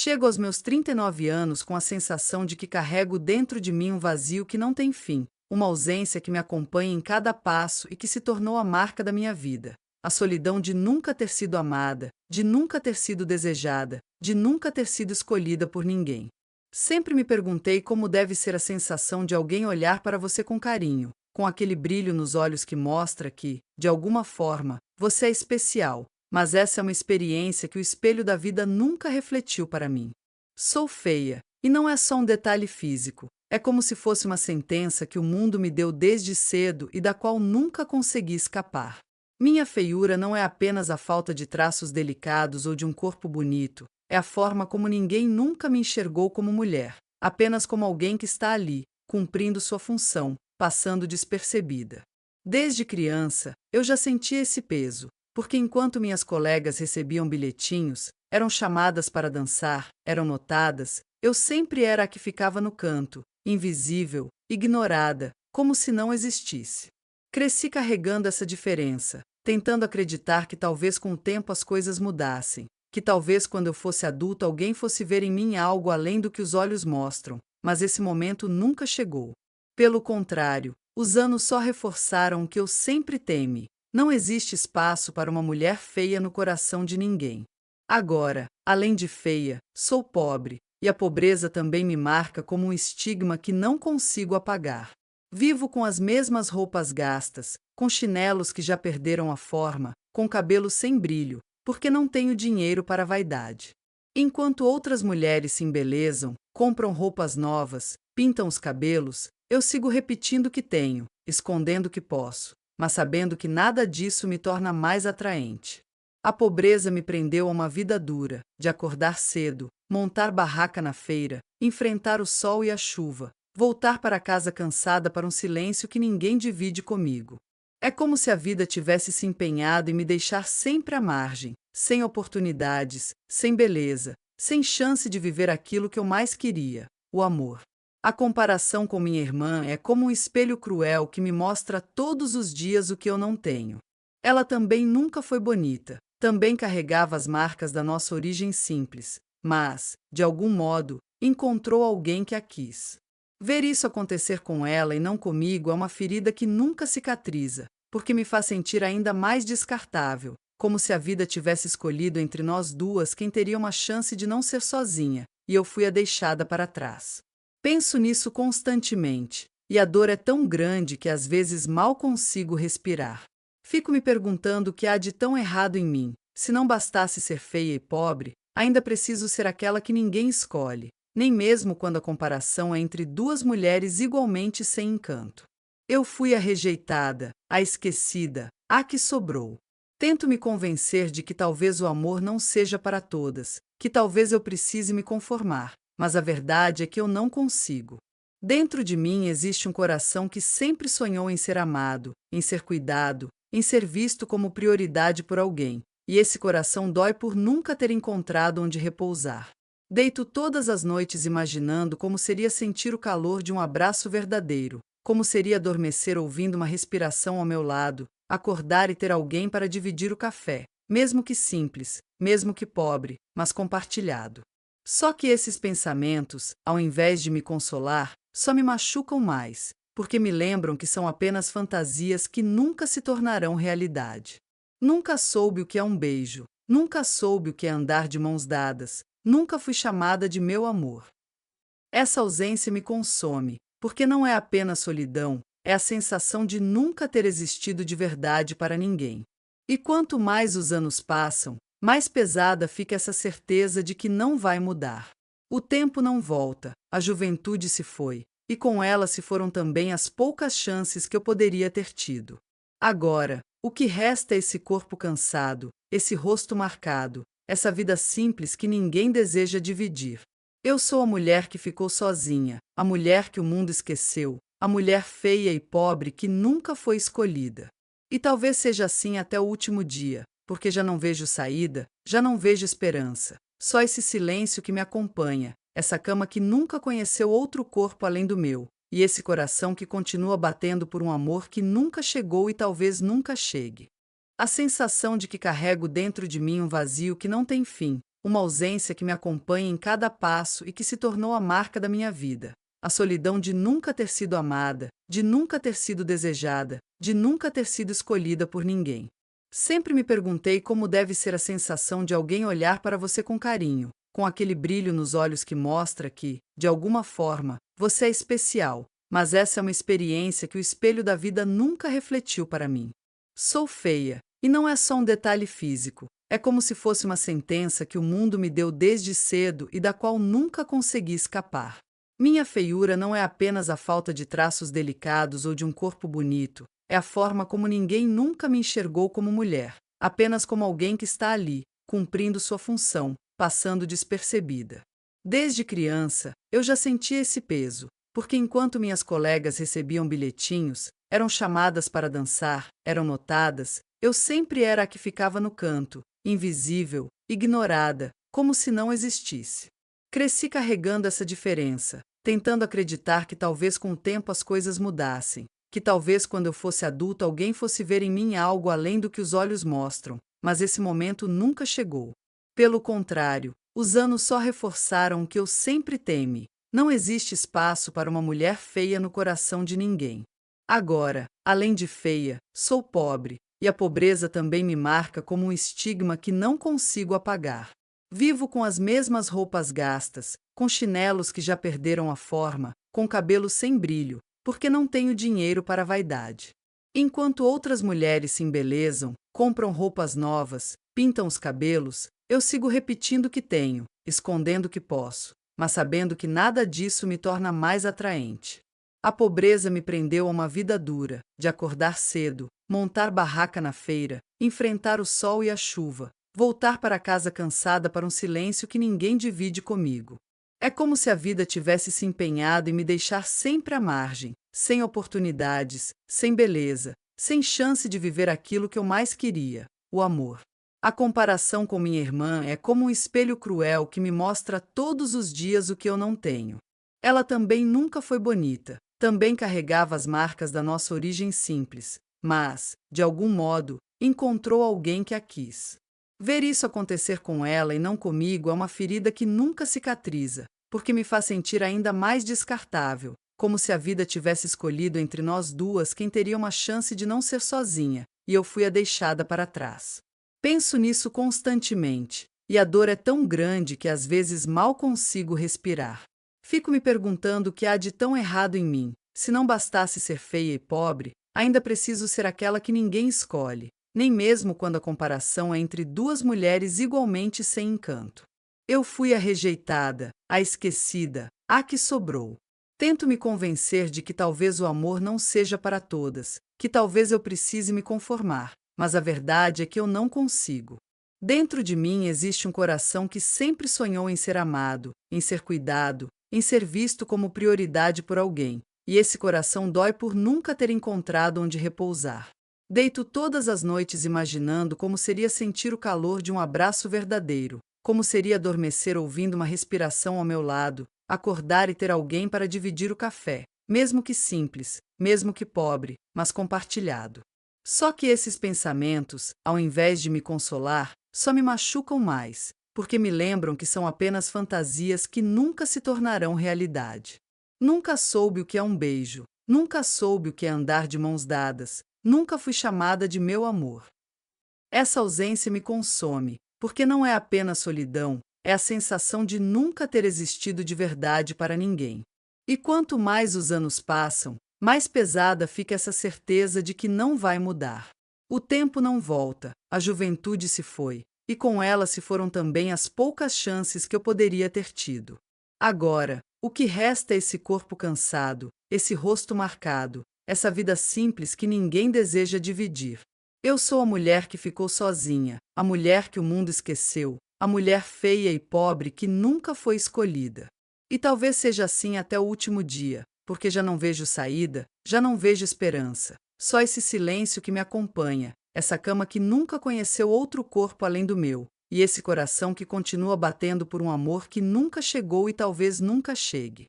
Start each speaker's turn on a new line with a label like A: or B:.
A: Chego aos meus 39 anos com a sensação de que carrego dentro de mim um vazio que não tem fim, uma ausência que me acompanha em cada passo e que se tornou a marca da minha vida. A solidão de nunca ter sido amada, de nunca ter sido desejada, de nunca ter sido escolhida por ninguém. Sempre me perguntei como deve ser a sensação de alguém olhar para você com carinho, com aquele brilho nos olhos que mostra que, de alguma forma, você é especial, mas essa é uma experiência que o espelho da vida nunca refletiu para mim. Sou feia, e não é só um detalhe físico, é como se fosse uma sentença que o mundo me deu desde cedo e da qual nunca consegui escapar. Minha feiura não é apenas a falta de traços delicados ou de um corpo bonito, é a forma como ninguém nunca me enxergou como mulher, apenas como alguém que está ali, cumprindo sua função, passando despercebida. Desde criança, eu já sentia esse peso, porque enquanto minhas colegas recebiam bilhetinhos, eram chamadas para dançar, eram notadas, eu sempre era a que ficava no canto, invisível, ignorada, como se não existisse. Cresci carregando essa diferença, tentando acreditar que talvez com o tempo as coisas mudassem, que talvez quando eu fosse adulta alguém fosse ver em mim algo além do que os olhos mostram, mas esse momento nunca chegou. Pelo contrário, os anos só reforçaram o que eu sempre temi: não existe espaço para uma mulher feia no coração de ninguém. Agora, além de feia, sou pobre, e a pobreza também me marca como um estigma que não consigo apagar. Vivo com as mesmas roupas gastas, com chinelos que já perderam a forma, com cabelo sem brilho, porque não tenho dinheiro para a vaidade. Enquanto outras mulheres se embelezam, compram roupas novas, pintam os cabelos, eu sigo repetindo que tenho, escondendo que posso, mas sabendo que nada disso me torna mais atraente. A pobreza me prendeu a uma vida dura, de acordar cedo, montar barraca na feira, enfrentar o sol e a chuva, voltar para casa cansada para um silêncio que ninguém divide comigo. É como se a vida tivesse se empenhado em me deixar sempre à margem, sem oportunidades, sem beleza, sem chance de viver aquilo que eu mais queria, o amor. A comparação com minha irmã é como um espelho cruel que me mostra todos os dias o que eu não tenho. Ela também nunca foi bonita, também carregava as marcas da nossa origem simples, mas, de algum modo, encontrou alguém que a quis. Ver isso acontecer com ela e não comigo é uma ferida que nunca cicatriza, porque me faz sentir ainda mais descartável, como se a vida tivesse escolhido entre nós duas quem teria uma chance de não ser sozinha, e eu fui a deixada para trás. Penso nisso constantemente, e a dor é tão grande que às vezes mal consigo respirar. Fico me perguntando o que há de tão errado em mim. Se não bastasse ser feia e pobre, ainda preciso ser aquela que ninguém escolhe, nem mesmo quando a comparação é entre duas mulheres igualmente sem encanto. Eu fui a rejeitada, a esquecida, a que sobrou. Tento me convencer de que talvez o amor não seja para todas, que talvez eu precise me conformar, mas a verdade é que eu não consigo. Dentro de mim existe um coração que sempre sonhou em ser amado, em ser cuidado, em ser visto como prioridade por alguém, e esse coração dói por nunca ter encontrado onde repousar. Deito todas as noites imaginando como seria sentir o calor de um abraço verdadeiro, como seria adormecer ouvindo uma respiração ao meu lado, acordar e ter alguém para dividir o café, mesmo que simples, mesmo que pobre, mas compartilhado. Só que esses pensamentos, ao invés de me consolar, só me machucam mais, porque me lembram que são apenas fantasias que nunca se tornarão realidade. Nunca soube o que é um beijo, nunca soube o que é andar de mãos dadas, nunca fui chamada de meu amor. Essa ausência me consome, porque não é apenas solidão, é a sensação de nunca ter existido de verdade para ninguém. E quanto mais os anos passam, mais pesada fica essa certeza de que não vai mudar. O tempo não volta, a juventude se foi, e com ela se foram também as poucas chances que eu poderia ter tido. Agora, o que resta é esse corpo cansado, esse rosto marcado, essa vida simples que ninguém deseja dividir. Eu sou a mulher que ficou sozinha, a mulher que o mundo esqueceu, a mulher feia e pobre que nunca foi escolhida. E talvez seja assim até o último dia, porque já não vejo saída, já não vejo esperança. Só esse silêncio que me acompanha, essa cama que nunca conheceu outro corpo além do meu, e esse coração que continua batendo por um amor que nunca chegou e talvez nunca chegue. A sensação de que carrego dentro de mim um vazio que não tem fim, uma ausência que me acompanha em cada passo e que se tornou a marca da minha vida. A solidão de nunca ter sido amada, de nunca ter sido desejada, de nunca ter sido escolhida por ninguém. Sempre me perguntei como deve ser a sensação de alguém olhar para você com carinho, com aquele brilho nos olhos que mostra que, de alguma forma, você é especial, mas essa é uma experiência que o espelho da vida nunca refletiu para mim. Sou feia, e não é só um detalhe físico. É como se fosse uma sentença que o mundo me deu desde cedo e da qual nunca consegui escapar. Minha feiura não é apenas a falta de traços delicados ou de um corpo bonito, é a forma como ninguém nunca me enxergou como mulher, apenas como alguém que está ali, cumprindo sua função, passando despercebida. Desde criança, eu já sentia esse peso, porque enquanto minhas colegas recebiam bilhetinhos, eram chamadas para dançar, eram notadas, eu sempre era a que ficava no canto, invisível, ignorada, como se não existisse. Cresci carregando essa diferença, tentando acreditar que talvez com o tempo as coisas mudassem, que talvez quando eu fosse adulto alguém fosse ver em mim algo além do que os olhos mostram, mas esse momento nunca chegou. Pelo contrário, os anos só reforçaram o que eu sempre temi: não existe espaço para uma mulher feia no coração de ninguém. Agora, além de feia, sou pobre, e a pobreza também me marca como um estigma que não consigo apagar. Vivo com as mesmas roupas gastas, com chinelos que já perderam a forma, com cabelo sem brilho, porque não tenho dinheiro para a vaidade. Enquanto outras mulheres se embelezam, compram roupas novas, pintam os cabelos, eu sigo repetindo que tenho, escondendo que posso, mas sabendo que nada disso me torna mais atraente. A pobreza me prendeu a uma vida dura, de acordar cedo, montar barraca na feira, enfrentar o sol e a chuva, voltar para casa cansada para um silêncio que ninguém divide comigo. É como se a vida tivesse se empenhado em me deixar sempre à margem, sem oportunidades, sem beleza, sem chance de viver aquilo que eu mais queria, o amor. A comparação com minha irmã é como um espelho cruel que me mostra todos os dias o que eu não tenho. Ela também nunca foi bonita, também carregava as marcas da nossa origem simples, mas, de algum modo, encontrou alguém que a quis. Ver isso acontecer com ela e não comigo é uma ferida que nunca cicatriza, porque me faz sentir ainda mais descartável, como se a vida tivesse escolhido entre nós duas quem teria uma chance de não ser sozinha, e eu fui a deixada para trás. Penso nisso constantemente, e a dor é tão grande que às vezes mal consigo respirar. Fico me perguntando o que há de tão errado em mim. Se não bastasse ser feia e pobre, ainda preciso ser aquela que ninguém escolhe, nem mesmo quando a comparação é entre duas mulheres igualmente sem encanto. Eu fui a rejeitada, a esquecida, a que sobrou. Tento me convencer de que talvez o amor não seja para todas, que talvez eu precise me conformar, mas a verdade é que eu não consigo. Dentro de mim existe um coração que sempre sonhou em ser amado, em ser cuidado, em ser visto como prioridade por alguém, e esse coração dói por nunca ter encontrado onde repousar. Deito todas as noites imaginando como seria sentir o calor de um abraço verdadeiro, como seria adormecer ouvindo uma respiração ao meu lado, acordar e ter alguém para dividir o café, mesmo que simples, mesmo que pobre, mas compartilhado. Só que esses pensamentos, ao invés de me consolar, só me machucam mais, porque me lembram que são apenas fantasias que nunca se tornarão realidade. Nunca soube o que é um beijo, nunca soube o que é andar de mãos dadas, nunca fui chamada de meu amor. Essa ausência me consome, porque não é apenas solidão, é a sensação de nunca ter existido de verdade para ninguém. E quanto mais os anos passam, mais pesada fica essa certeza de que não vai mudar. O tempo não volta, a juventude se foi, e com ela se foram também as poucas chances que eu poderia ter tido. Agora, o que resta é esse corpo cansado, esse rosto marcado, essa vida simples que ninguém deseja dividir. Eu sou a mulher que ficou sozinha, a mulher que o mundo esqueceu, a mulher feia e pobre que nunca foi escolhida. E talvez seja assim até o último dia, porque já não vejo saída, já não vejo esperança. Só esse silêncio que me acompanha, essa cama que nunca conheceu outro corpo além do meu, e esse coração que continua batendo por um amor que nunca chegou e talvez nunca chegue.